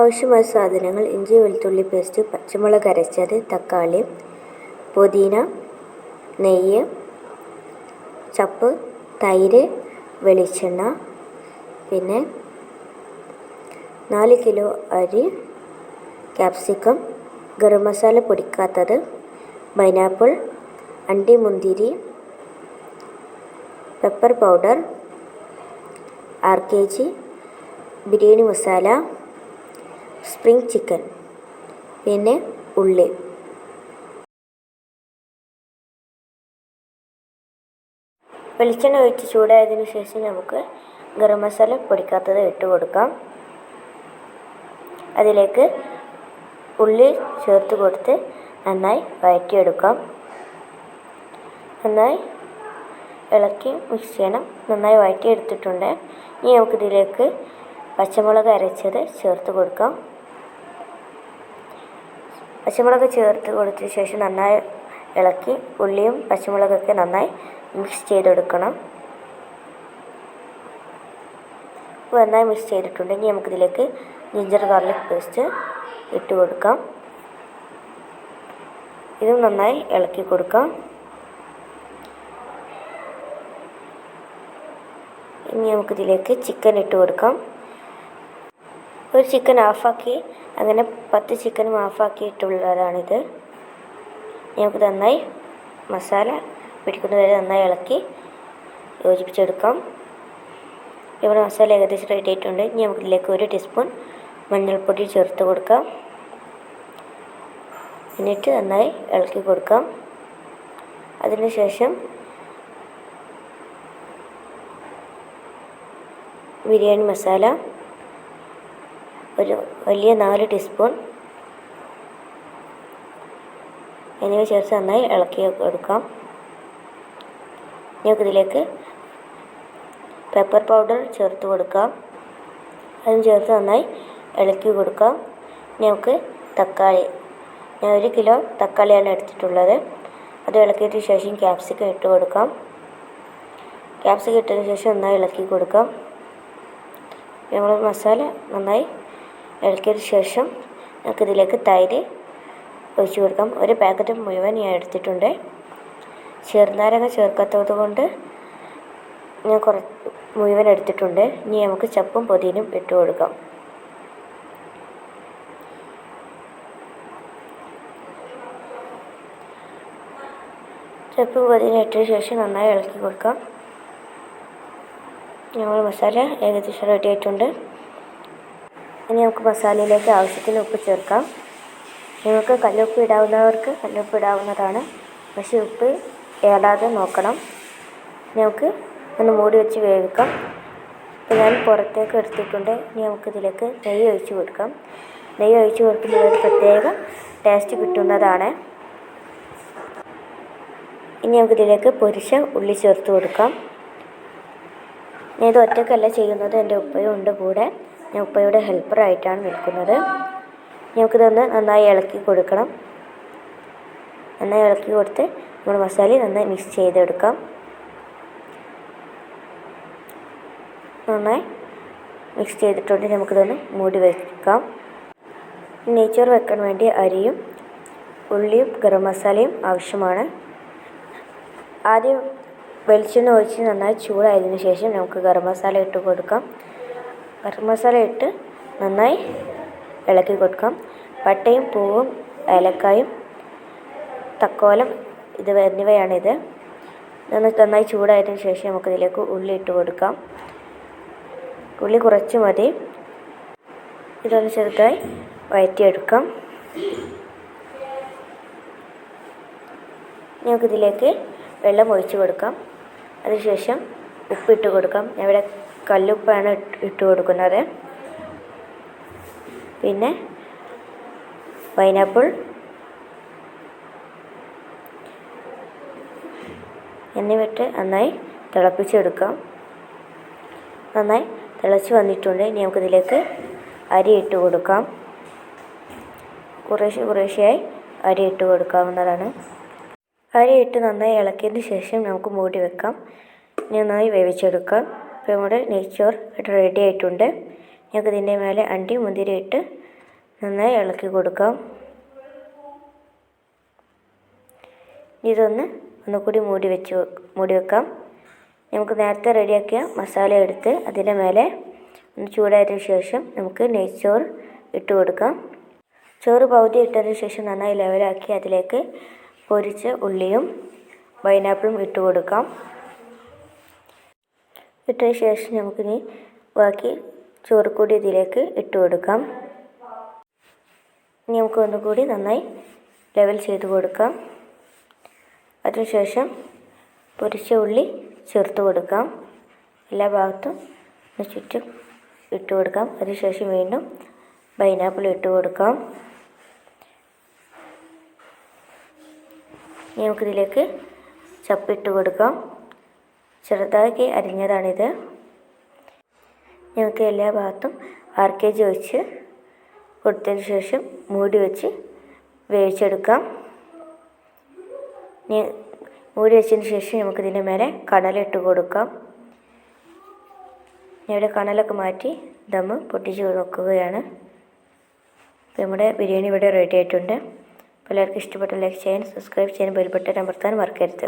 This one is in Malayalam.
ആവശ്യമായ സാധനങ്ങൾ: ഇഞ്ചി വെളുത്തുള്ളി പേസ്റ്റ്, പച്ചമുളക് അരച്ചത്, തക്കാളി, പുതിന, നെയ്യ്, ചപ്പ്, തൈര്, വെളിച്ചെണ്ണ, പിന്നെ 4 കിലോ അരി, ക്യാപ്സിക്കം, ഗരം മസാല പൊടിക്കാത്തത്, പൈനാപ്പിൾ, അണ്ടിമുന്തിരി, pepper powder 6 kg, biryani masala, spring chicken, പിന്നെ ഉള്ളി. വെളിച്ചെണ്ണ ഒഴിച്ച് ചൂടായതിനു ശേഷം നമുക്ക് ഗരം മസാല പൊടിക്കാത്തത് ഇട്ട് കൊടുക്കാം. അതിലേക്ക് ഉള്ളി ചേർത്ത് കൊടുത്ത് നന്നായി വഴറ്റിയെടുക്കാം. നന്നായി ഇളക്കി മിക്സ് ചെയ്യണം. നന്നായി വഴറ്റിയെടുത്തിട്ടുണ്ട്. ഇനി നമുക്കിതിലേക്ക് പച്ചമുളക് അരച്ചത് ചേർത്ത് കൊടുക്കാം. പച്ചമുളക് ചേർത്ത് കൊടുത്തതിന് ശേഷം നന്നായി ഇളക്കി ഉള്ളിയും പച്ചമുളകൊക്കെ നന്നായി മിക്സ് ചെയ്തെടുക്കണം. നന്നായി മിക്സ് ചെയ്തിട്ടുണ്ട്. ഇനി നമുക്കിതിലേക്ക് ജിഞ്ചർ ഗാർലിക് പേസ്റ്റ് ഇട്ട് കൊടുക്കാം. ഇതും നന്നായി ഇളക്കി കൊടുക്കാം. ഇനി നമുക്കിതിലേക്ക് ചിക്കൻ ഇട്ട് കൊടുക്കാം. ഒരു ചിക്കൻ ഹാഫാക്കി, അങ്ങനെ 10 ചിക്കനും ഹാഫാക്കിയിട്ടുള്ളതാണിത്. നമുക്ക് നന്നായി മസാല പിടിക്കുന്നവരെ നന്നായി ഇളക്കി യോജിപ്പിച്ചെടുക്കാം. ഇവിടെ മസാല ഏകദേശം റെഡി ആയിട്ടുണ്ട്. ഇനി നമുക്കിതിലേക്ക് 1 ടീസ്പൂൺ മഞ്ഞൾപ്പൊടി ചേർത്ത് കൊടുക്കാം. എന്നിട്ട് നന്നായി ഇളക്കി കൊടുക്കാം. അതിനുശേഷം ബിരിയാണി മസാല ഒരു വലിയ 4 ടീസ്പൂൺ എന്നിവ ചേർത്ത് നന്നായി ഇളക്കി കൊടുക്കാം. നമുക്കിതിലേക്ക് പെപ്പർ പൗഡർ ചേർത്ത് കൊടുക്കാം. അതും ചേർത്ത് നന്നായി ഇളക്കി കൊടുക്കാം. നമുക്ക് തക്കാളി, ഞാൻ 1 കിലോ തക്കാളിയാണ് എടുത്തിട്ടുള്ളത്. അത് ഇളക്കിയതിന് ശേഷം ക്യാപ്സിക്കം ഇട്ട് കൊടുക്കാം. ക്യാപ്സിക്കം ഇട്ടതിന് ശേഷം നന്നായി ഇളക്കി കൊടുക്കാം. നമ്മൾ മസാല നന്നായി ഇളക്കിയതിന് ശേഷം നമുക്കിതിലേക്ക് തൈര് ഒഴിച്ച് കൊടുക്കാം. 1 പാക്കറ്റ് മുഴുവൻ ഞാൻ എടുത്തിട്ടുണ്ട്. ചെറുനാരങ്ങ ചേർക്കാത്തത് കൊണ്ട് ഞാൻ മുഴുവൻ എടുത്തിട്ടുണ്ട്. ഇനി നമുക്ക് ചപ്പും പുതിനയും ഇട്ട് കൊടുക്കാം. ചപ്പും പുതിന ഇട്ടതിന് ശേഷം നന്നായി ഇളക്കി കൊടുക്കാം. നമ്മൾ മസാല ഏകദേശം റെഡി ആയിട്ടുണ്ട്. ഇനി നമുക്ക് മസാലയിലേക്ക് ആവശ്യത്തിന് ഉപ്പ് ചേർക്കാം. നിങ്ങൾക്ക് കല്ലുപ്പ് ഇടാവുന്നവർക്ക് കല്ലുപ്പ് ഇടാവുന്നതാണ്. പക്ഷേ ഉപ്പ് ഏടാതെ നോക്കണം. നമുക്ക് ഒന്ന് മൂടി വെച്ച് വേവിക്കാം. ഇപ്പോൾ ഞാൻ പുറത്തേക്ക് എടുത്തിട്ടുണ്ട്. ഇനി നമുക്കിതിലേക്ക് നെയ്യ് ഒഴിച്ച് കൊടുക്കാം. നെയ്യ് ഒഴിച്ച് കൊടുക്കുമ്പോൾ ഒരു പ്രത്യേക ടേസ്റ്റ് കിട്ടുന്നതാണ്. ഇനി നമുക്കിതിലേക്ക് പൊരിച്ച ഉള്ളി ചേർത്ത് കൊടുക്കാം. ഞാൻ ഇത് ഒറ്റയ്ക്കല്ല ചെയ്യുന്നത്, എൻ്റെ ഉപ്പയും ഉണ്ട് കൂടെ. ഞാൻ ഉപ്പയുടെ ഹെൽപ്പറായിട്ടാണ് നിൽക്കുന്നത്. നമുക്കിതൊന്ന് നന്നായി ഇളക്കി കൊടുക്കണം. നന്നായി ഇളക്കി കൊടുത്ത് നമ്മൾ മസാല നന്നായി മിക്സ് ചെയ്തെടുക്കാം. നന്നായി മിക്സ് ചെയ്തിട്ടുണ്ട്. നമുക്കിതൊന്ന് മൂടി വയ്ക്കാം. നെയ്ച്ചോറ് വെക്കാൻ വേണ്ടി അരിയും ഉള്ളിയും ഗരം മസാലയും ആവശ്യമാണ്. ആദ്യം വെളിച്ചെണ്ണ ഒഴിച്ച് നന്നായി ചൂടായതിനു ശേഷം നമുക്ക് ഗരം മസാല ഇട്ട് കൊടുക്കാം. ഗരം മസാല ഇട്ട് നന്നായി ഇളക്കി കൊടുക്കാം. പട്ടയും പൂവും ഏലക്കായും തക്കോലം എന്നിവയാണിത്. നന്നായി ചൂടായതിനു ശേഷം നമുക്കിതിലേക്ക് ഉള്ളി ഇട്ട് കൊടുക്കാം. ഉള്ളി കുറച്ച് മതി. ഇതൊന്ന് ചെറുതായി വഴറ്റിയെടുക്കാം. നമുക്കിതിലേക്ക് വെള്ളം ഒഴിച്ച് കൊടുക്കാം. അതിനുശേഷം ഉപ്പിട്ട് കൊടുക്കാം. ഇവിടെ കല്ലുപ്പാണ് ഇട്ട് കൊടുക്കുന്നത്. പിന്നെ പൈനാപ്പിൾ എന്നിവയിട്ട് നന്നായി തിളപ്പിച്ചെടുക്കാം. നന്നായി തിളച്ച് വന്നിട്ടുണ്ട്. ഇനി നമുക്കിതിലേക്ക് അരി ഇട്ട് കൊടുക്കാം. കുറേശ്ശെയായി അരി ഇട്ട് കൊടുക്കാവുന്നതാണ്. അരി ഇട്ട് നന്നായി ഇളക്കിയതിന് ശേഷം നമുക്ക് മൂടി വെക്കാം. നന്നായി വേവിച്ചെടുക്കാം. ഇപ്പോൾ നമ്മുടെ നെയ്ച്ചോറ് റെഡി ആയിട്ടുണ്ട്. ഞങ്ങൾക്ക് ഇതിൻ്റെ മേലെ അണ്ടി മുന്തിരി ഇട്ട് നന്നായി ഇളക്കി കൊടുക്കാം. ഇതൊന്ന് ഒന്നുകൂടി മൂടി വെക്കാം. നമുക്ക് നേരത്തെ റെഡിയാക്കിയ മസാല എടുത്ത് അതിൻ്റെ മേലെ ഒന്ന് ചൂടായതിനു ശേഷം നമുക്ക് നെയ്ച്ചോറ് ഇട്ട് കൊടുക്കാം. ചോറ് പകുതി ഇട്ടതിന് ശേഷം നന്നായി ലെവലാക്കി അതിലേക്ക് പൊരിച്ച ഉള്ളിയും പൈനാപ്പിളും ഇട്ട് കൊടുക്കാം. ഇട്ടതിന് ശേഷം നമുക്കിനി ബാക്കി ചോറ് കൂടി ഇതിലേക്ക് ഇട്ട് കൊടുക്കാം. ഇനി നമുക്ക് ഒന്നുകൂടി നന്നായി ലെവൽ ചെയ്ത് കൊടുക്കാം. അതിനുശേഷം പൊരിച്ച ഉള്ളി ചേർത്ത് കൊടുക്കാം. എല്ലാ ഭാഗത്തും ചുറ്റും ഇട്ട് കൊടുക്കാം. അതിനുശേഷം വീണ്ടും പൈനാപ്പിൾ ഇട്ട് കൊടുക്കാം. ഇനി നമുക്കിതിലേക്ക് ചപ്പിട്ട് കൊടുക്കാം. ചെറുതാക്കി അരിഞ്ഞതാണിത്. നമുക്ക് എല്ലാ ഭാഗത്തും 6 kg വെച്ച് കൊടുത്തതിന് ശേഷം മൂടി വെച്ച് വേവിച്ചെടുക്കാം. മൂടി വെച്ചതിന് ശേഷം നമുക്കിതിൻ്റെ മേലെ കണലിട്ട് കൊടുക്കാം. ഇവിടെ കണലൊക്കെ മാറ്റി ദമ്മ് പൊട്ടിച്ച് നോക്കുകയാണ്. നമ്മുടെ ബിരിയാണി ഇവിടെ റെഡി ആയിട്ടുണ്ട്. എല്ലാവർക്കും ഇഷ്ടപ്പെട്ട ലൈക്ക് ചെയ്യാൻ, സബ്സ്ക്രൈബ് ചെയ്യാൻ, ബെൽ ബട്ടൺ അമർത്താൻ മറക്കരുത്.